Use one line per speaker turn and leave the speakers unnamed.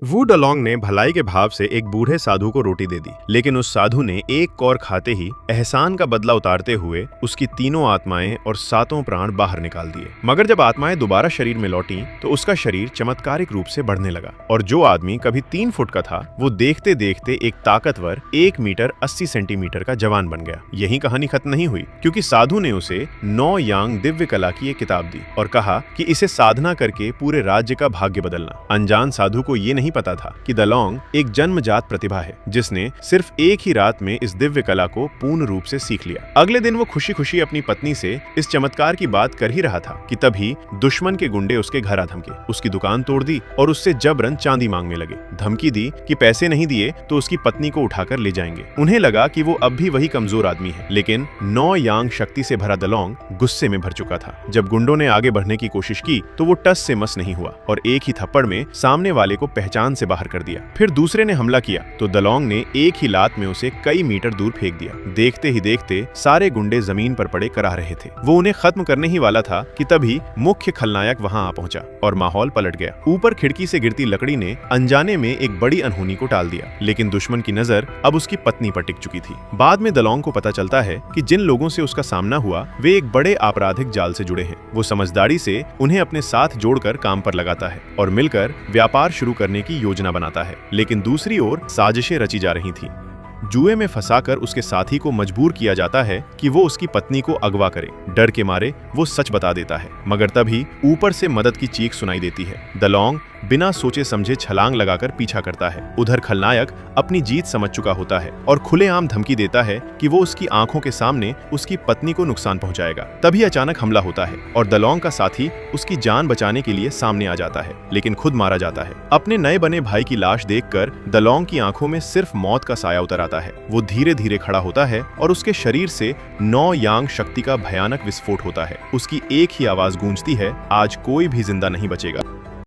वू डलोंग ने भलाई के भाव से एक बूढ़े साधु को रोटी दे दी, लेकिन उस साधु ने एक कौर खाते ही एहसान का बदला उतारते हुए उसकी तीनों आत्माएं और सातों प्राण बाहर निकाल दिए। मगर जब आत्माएं दोबारा शरीर में लौटी तो उसका शरीर चमत्कारिक रूप से बढ़ने लगा और जो आदमी कभी 3 फुट का था वो देखते देखते एक ताकतवर 1 मीटर 80 सेंटीमीटर का जवान बन गया। यही कहानी खत्म नहीं हुई, क्योंकि साधु ने उसे 9 यांग दिव्य कला की एक किताब दी और कहा कि इसे साधना करके पूरे राज्य का भाग्य बदलना। अनजान साधु को ये नहीं पता था कि दलोंग एक जन्मजात प्रतिभा है जिसने सिर्फ एक ही रात में इस दिव्य कला को पूर्ण रूप से सीख लिया। अगले दिन वो खुशी खुशी अपनी पत्नी से इस चमत्कार की बात कर ही रहा था कि तभी दुश्मन के गुंडे उसके घर आ धमके, उसकी दुकान तोड़ दी और उससे जबरन चांदी मांगने लगे। धमकी दी कि पैसे नहीं दिए तो उसकी पत्नी को उठाकर ले जाएंगे। उन्हें लगा कि वो अब भी वही कमजोर आदमी है, लेकिन 9 यांग शक्ति से भरा दलोंग गुस्से में भर चुका था। जब गुंडों ने आगे बढ़ने की कोशिश की तो वो टस से मस नहीं हुआ और एक ही थप्पड़ में सामने वाले को पहचान से बाहर कर दिया। फिर दूसरे ने हमला किया तो दलोंग ने एक ही लात में उसे कई मीटर दूर फेंक दिया। देखते ही देखते सारे गुंडे जमीन पर पड़े कराह रहे थे। वो उन्हें खत्म करने ही वाला था कि तभी मुख्य खलनायक वहां आ पहुंचा और माहौल पलट गया। ऊपर खिड़की से गिरती लकड़ी ने अनजाने में एक बड़ी अनहोनी को टाल दिया, लेकिन दुश्मन की नजर अब उसकी पत्नी पर टिक चुकी थी। बाद में दलोंग को पता चलता है कि जिन लोगों से उसका सामना हुआ वे एक बड़े आपराधिक जाल से जुड़े हैं। वो समझदारी से उन्हें अपने साथ जोड़कर काम पर लगाता है और मिलकर व्यापार शुरू करने की योजना बनाता है, लेकिन दूसरी ओर साजिशें रची जा रही थीं। जुए में फंसाकर उसके साथी को मजबूर किया जाता है कि वो उसकी पत्नी को अगवा करे। डर के मारे वो सच बता देता है, मगर तभी ऊपर से मदद की चीख सुनाई देती है। दलोंग बिना सोचे समझे छलांग लगाकर पीछा करता है। उधर खलनायक अपनी जीत समझ चुका होता है और खुलेआम धमकी देता है कि वो उसकी आंखों के सामने उसकी पत्नी को नुकसान पहुंचाएगा। तभी अचानक हमला होता है और दलोंग का साथी उसकी जान बचाने के लिए सामने आ जाता है, लेकिन खुद मारा जाता है। अपने नए बने भाई की लाश देखकर दलोंग की आंखों में सिर्फ मौत का साया उतर आता है। वो धीरे धीरे खड़ा होता है और उसके शरीर से 9 यांग शक्ति का भयानक विस्फोट होता है। उसकी एक ही आवाज गूंजती है, आज कोई भी जिंदा नहीं बचेगा।